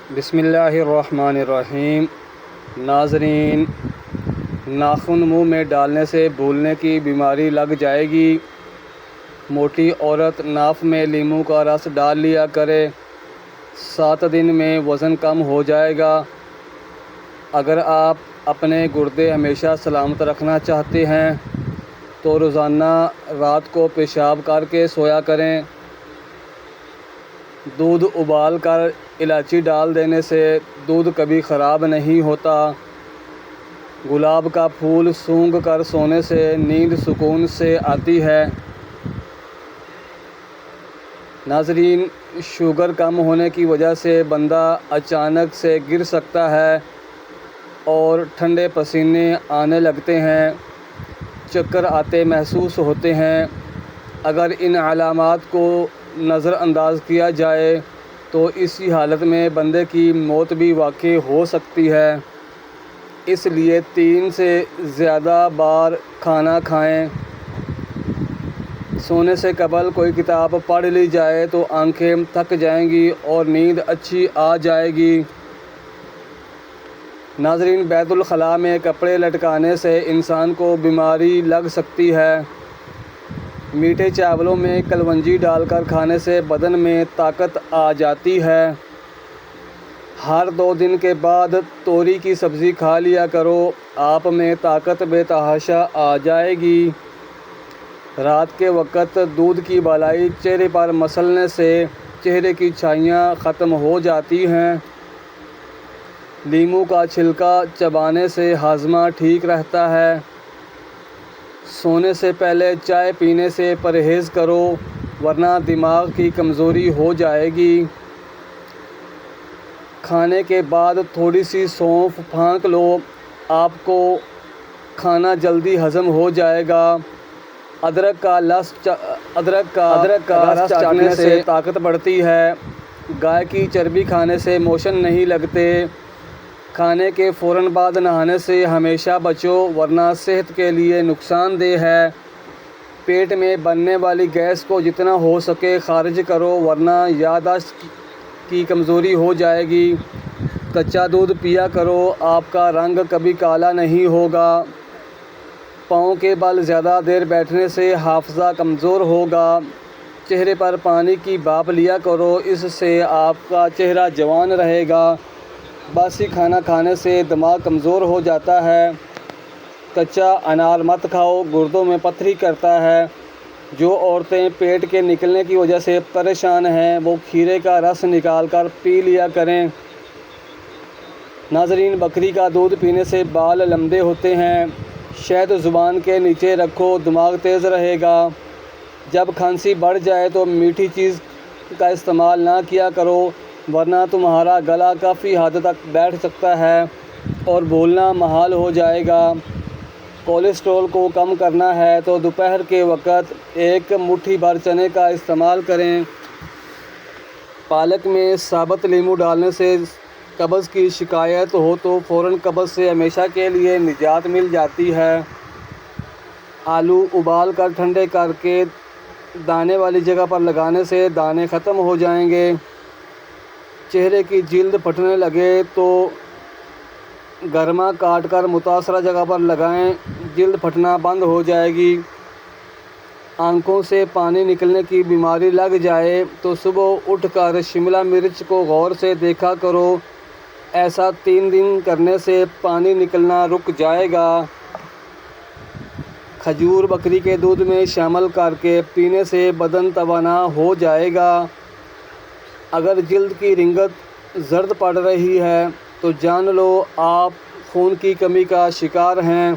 بسم اللہ الرحمن الرحیم۔ ناظرین، ناخن منہ میں ڈالنے سے بھولنے کی بیماری لگ جائے گی۔ موٹی عورت ناف میں لیموں کا رس ڈال لیا کرے، 7 دن میں وزن کم ہو جائے گا۔ اگر آپ اپنے گردے ہمیشہ سلامت رکھنا چاہتے ہیں تو روزانہ رات کو پیشاب کر کے سویا کریں۔ دودھ ابال کر الائچی ڈال دینے سے دودھ کبھی خراب نہیں ہوتا۔ گلاب کا پھول سونگھ کر سونے سے نیند سکون سے آتی ہے۔ ناظرین، شوگر کم ہونے کی وجہ سے بندہ اچانک سے گر سکتا ہے اور ٹھنڈے پسینے آنے لگتے ہیں، چکر آتے محسوس ہوتے ہیں۔ اگر ان علامات کو نظر انداز کیا جائے تو اسی حالت میں بندے کی موت بھی واقع ہو سکتی ہے۔ اس لیے 3 سے زیادہ بار کھانا کھائیں۔ سونے سے قبل کوئی کتاب پڑھ لی جائے تو آنکھیں تھک جائیں گی اور نیند اچھی آ جائے گی۔ ناظرین، بیت الخلاء میں کپڑے لٹکانے سے انسان کو بیماری لگ سکتی ہے۔ میٹھے چاولوں میں کلونجی ڈال کر کھانے سے بدن میں طاقت آ جاتی ہے۔ ہر 2 دن کے بعد توری کی سبزی کھا لیا کرو، آپ میں طاقت بے تحاشا آ جائے گی۔ رات کے وقت دودھ کی بالائی چہرے پر مسلنے سے چہرے کی چھائیاں ختم ہو جاتی ہیں۔ لیموں کا چھلکا چبانے سے ہاضمہ ٹھیک رہتا ہے۔ سونے سے پہلے چائے پینے سے پرہیز کرو ورنہ دماغ کی کمزوری ہو جائے گی۔ کھانے کے بعد تھوڑی سی سونف پھونک لو، آپ کو کھانا جلدی ہضم ہو جائے گا۔ ادرک کا رس چاٹنے سے طاقت بڑھتی ہے۔ گائے کی چربی کھانے سے موشن نہیں لگتے۔ کھانے کے فوراً بعد نہانے سے ہمیشہ بچو ورنہ صحت کے لیے نقصان دہ ہے۔ پیٹ میں بننے والی گیس کو جتنا ہو سکے خارج کرو ورنہ یادداشت کی کمزوری ہو جائے گی۔ کچا دودھ پیا کرو، آپ کا رنگ کبھی کالا نہیں ہوگا۔ پاؤں کے بل زیادہ دیر بیٹھنے سے حافظہ کمزور ہوگا۔ چہرے پر پانی کی بھاپ لیا کرو، اس سے آپ کا چہرہ جوان رہے گا۔ باسی کھانا کھانے سے دماغ کمزور ہو جاتا ہے۔ کچا انار مت کھاؤ، گردوں میں پتھری کرتا ہے۔ جو عورتیں پیٹ کے نکلنے کی وجہ سے پریشان ہیں وہ کھیرے کا رس نکال کر پی لیا کریں۔ ناظرین، بکری کا دودھ پینے سے بال لمبے ہوتے ہیں۔ شہد زبان کے نیچے رکھو، دماغ تیز رہے گا۔ جب کھانسی بڑھ جائے تو میٹھی چیز کا استعمال نہ کیا کرو ورنہ تمہارا گلا کافی حد تک بیٹھ سکتا ہے اور بولنا محال ہو جائے گا۔ کولیسٹرول کو کم کرنا ہے تو دوپہر کے وقت 1 مٹھی بھر چنے کا استعمال کریں۔ پالک میں ثابت لیموں ڈالنے سے قبض کی شکایت ہو تو فوراً قبض سے ہمیشہ کے لیے نجات مل جاتی ہے۔ آلو ابال کر ٹھنڈے کر کے دانے والی جگہ پر لگانے سے دانے ختم ہو جائیں گے۔ چہرے کی جلد پھٹنے لگے تو گرما کاٹ کر متاثرہ جگہ پر لگائیں، جلد پھٹنا بند ہو جائے گی۔ آنکھوں سے پانی نکلنے کی بیماری لگ جائے تو صبح اٹھ کر شملہ مرچ کو غور سے دیکھا کرو، ایسا 3 دن کرنے سے پانی نکلنا رک جائے گا۔ کھجور بکری کے دودھ میں شامل کر کے پینے سے بدن توانا ہو جائے گا۔ اگر جلد کی رنگت زرد پڑ رہی ہے تو جان لو آپ خون کی کمی کا شکار ہیں۔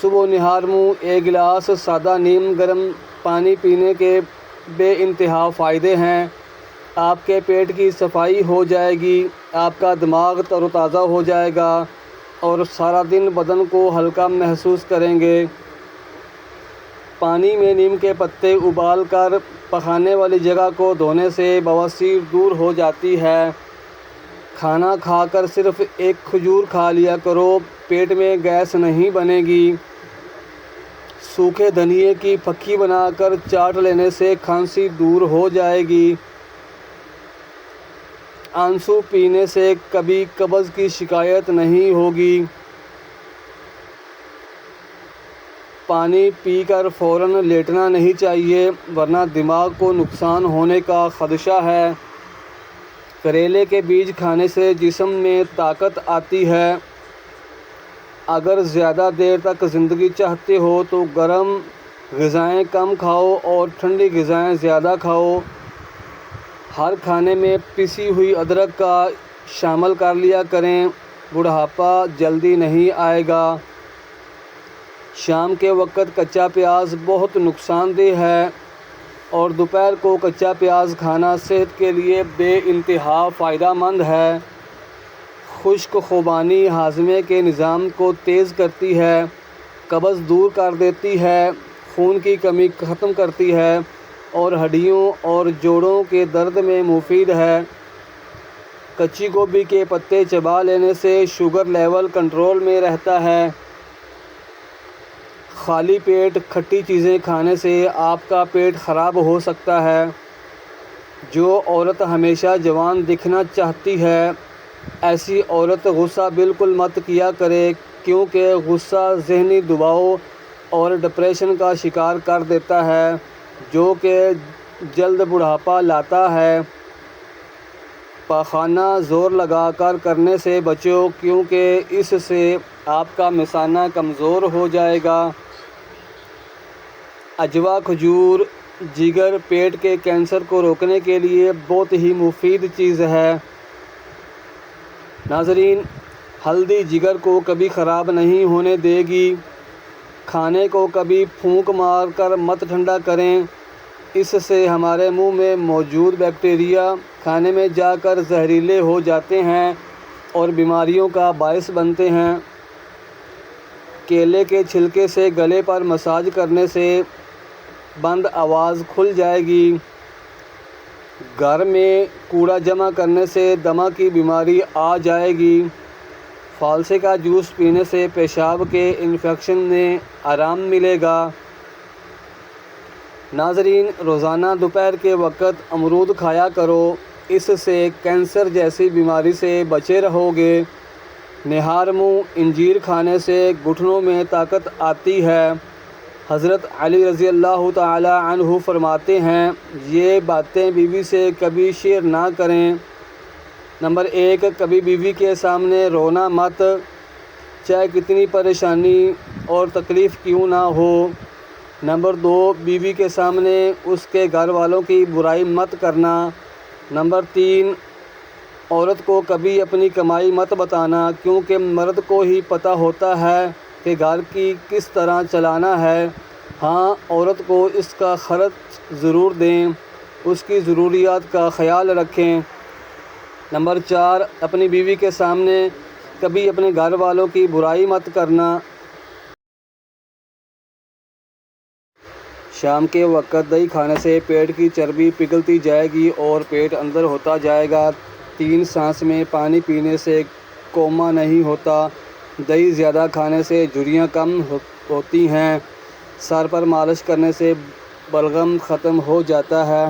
صبح نہار منہ 1 گلاس سادہ نیم گرم پانی پینے کے بے انتہا فائدے ہیں۔ آپ کے پیٹ کی صفائی ہو جائے گی، آپ کا دماغ تر و تازہ ہو جائے گا اور سارا دن بدن کو ہلکا محسوس کریں گے۔ پانی میں نیم کے پتے ابال کر پخانے والی جگہ کو دھونے سے بواسیر دور ہو جاتی ہے۔ کھانا کھا کر صرف 1 کھجور کھا لیا کرو، پیٹ میں گیس نہیں بنے گی۔ سوکھے دھنیے کی پھکی بنا کر چاٹ لینے سے کھانسی دور ہو جائے گی۔ آنسو پینے سے کبھی قبض کی شکایت نہیں ہوگی۔ پانی پی کر فوراً لیٹنا نہیں چاہیے ورنہ دماغ کو نقصان ہونے کا خدشہ ہے۔ کریلے کے بیج کھانے سے جسم میں طاقت آتی ہے۔ اگر زیادہ دیر تک زندگی چاہتے ہو تو گرم غذائیں کم کھاؤ اور ٹھنڈی غذائیں زیادہ کھاؤ۔ ہر کھانے میں پسی ہوئی ادرک کا شامل کر لیا کریں، بڑھاپا جلدی نہیں آئے گا۔ شام کے وقت کچا پیاز بہت نقصان دہ ہے اور دوپہر کو کچا پیاز کھانا صحت کے لیے بے انتہا فائدہ مند ہے۔ خشک خوبانی ہاضمے کے نظام کو تیز کرتی ہے، قبض دور کر دیتی ہے، خون کی کمی ختم کرتی ہے اور ہڈیوں اور جوڑوں کے درد میں مفید ہے۔ کچی گوبھی کے پتے چبا لینے سے شوگر لیول کنٹرول میں رہتا ہے۔ خالی پیٹ کھٹی چیزیں کھانے سے آپ کا پیٹ خراب ہو سکتا ہے۔ جو عورت ہمیشہ جوان دکھنا چاہتی ہے، ایسی عورت غصہ بالکل مت کیا کرے کیونکہ غصہ ذہنی دباؤ اور ڈپریشن کا شکار کر دیتا ہے جو کہ جلد بڑھاپا لاتا ہے۔ پاخانہ زور لگا کر کرنے سے بچو کیونکہ اس سے آپ کا مثانہ کمزور ہو جائے گا۔ عجوا کھجور جگر پیٹ کے کینسر کو روکنے کے لیے بہت ہی مفید چیز ہے۔ ناظرین، ہلدی جگر کو کبھی خراب نہیں ہونے دے گی۔ کھانے کو کبھی پھونک مار کر مت ٹھنڈا کریں، اس سے ہمارے منہ میں موجود بیکٹیریا کھانے میں جا کر زہریلے ہو جاتے ہیں اور بیماریوں کا باعث بنتے ہیں۔ کیلے کے چھلکے سے گلے پر مساج کرنے سے بند آواز کھل جائے گی۔ گھر میں کوڑا جمع کرنے سے دمہ کی بیماری آ جائے گی۔ فالسے کا جوس پینے سے پیشاب کے انفیکشن میں آرام ملے گا۔ ناظرین، روزانہ دوپہر کے وقت امرود کھایا کرو، اس سے کینسر جیسی بیماری سے بچے رہو گے۔ نہار منہ انجیر کھانے سے گھٹنوں میں طاقت آتی ہے۔ حضرت علی رضی اللہ تعالی عنہ فرماتے ہیں، یہ باتیں بیوی سے کبھی شیئر نہ کریں۔ نمبر 1، کبھی بیوی کے سامنے رونا مت، چاہے کتنی پریشانی اور تکلیف کیوں نہ ہو۔ نمبر 2، بیوی کے سامنے اس کے گھر والوں کی برائی مت کرنا۔ نمبر 3، عورت کو کبھی اپنی کمائی مت بتانا کیونکہ مرد کو ہی پتہ ہوتا ہے کہ گھر کی کس طرح چلانا ہے۔ ہاں، عورت کو اس کا خرچ ضرور دیں، اس کی ضروریات کا خیال رکھیں۔ نمبر 4، اپنی بیوی کے سامنے کبھی اپنے گھر والوں کی برائی مت کرنا۔ شام کے وقت دہی کھانے سے پیٹ کی چربی پگھلتی جائے گی اور پیٹ اندر ہوتا جائے گا۔ 3 سانس میں پانی پینے سے کوما نہیں ہوتا۔ دہی زیادہ کھانے سے جھریاں کم ہوتی ہیں۔ سر پر مالش کرنے سے بلغم ختم ہو جاتا ہے۔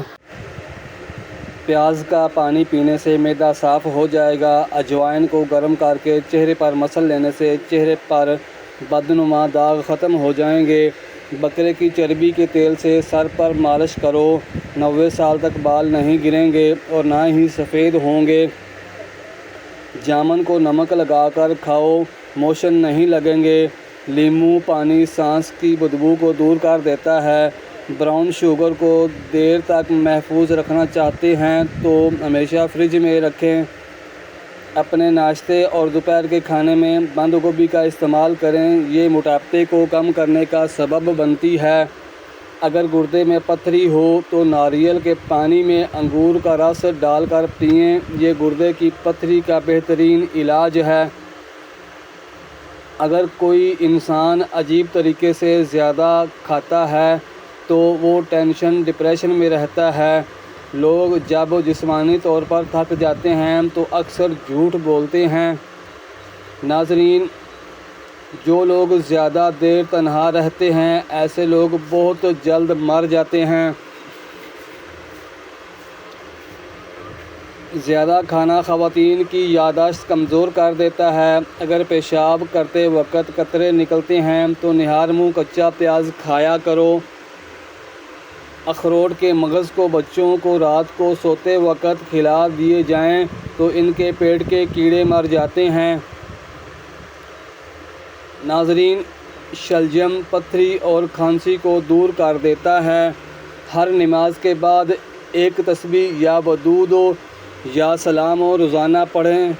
پیاز کا پانی پینے سے معدہ صاف ہو جائے گا۔ اجوائن کو گرم کر کے چہرے پر مسل لینے سے چہرے پر بدنما داغ ختم ہو جائیں گے۔ بکرے کی چربی کے تیل سے سر پر مالش کرو، 90 سال تک بال نہیں گریں گے اور نہ ہی سفید ہوں گے۔ جامن کو نمک لگا کر کھاؤ، موشن نہیں لگیں گے۔ لیموں پانی سانس کی بدبو کو دور کر دیتا ہے۔ براؤن شوگر کو دیر تک محفوظ رکھنا چاہتے ہیں تو ہمیشہ فریج میں رکھیں۔ اپنے ناشتے اور دوپہر کے کھانے میں بند گوبھی کا استعمال کریں، یہ موٹاپے کو کم کرنے کا سبب بنتی ہے۔ اگر گردے میں پتھری ہو تو ناریل کے پانی میں انگور کا رس ڈال کر پئیں، یہ گردے کی پتھری کا بہترین علاج ہے۔ اگر کوئی انسان عجیب طریقے سے زیادہ کھاتا ہے تو وہ ٹینشن ڈپریشن میں رہتا ہے۔ لوگ جب جسمانی طور پر تھک جاتے ہیں تو اکثر جھوٹ بولتے ہیں۔ ناظرین، جو لوگ زیادہ دیر تنہا رہتے ہیں ایسے لوگ بہت جلد مر جاتے ہیں۔ زیادہ کھانا خواتین کی یادداشت کمزور کر دیتا ہے۔ اگر پیشاب کرتے وقت قطرے نکلتے ہیں تو نہار منہ کچا پیاز کھایا کرو۔ اخروٹ کے مغز کو بچوں کو رات کو سوتے وقت کھلا دیے جائیں تو ان کے پیٹ کے کیڑے مر جاتے ہیں۔ ناظرین، شلجم پتھری اور کھانسی کو دور کر دیتا ہے۔ ہر نماز کے بعد ایک تسبیح یا ودود یا سلام روزانہ پڑھیں۔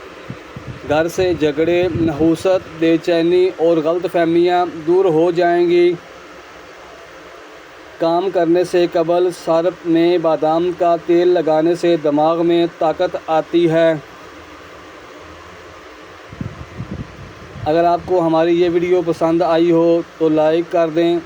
گھر سے جھگڑے، نحوست، بے چینی اور غلط فہمیاں دور ہو جائیں گی۔ کام کرنے سے قبل سر میں بادام کا تیل لگانے سے دماغ میں طاقت آتی ہے۔ اگر آپ کو ہماری یہ ویڈیو پسند آئی ہو تو لائک کر دیں۔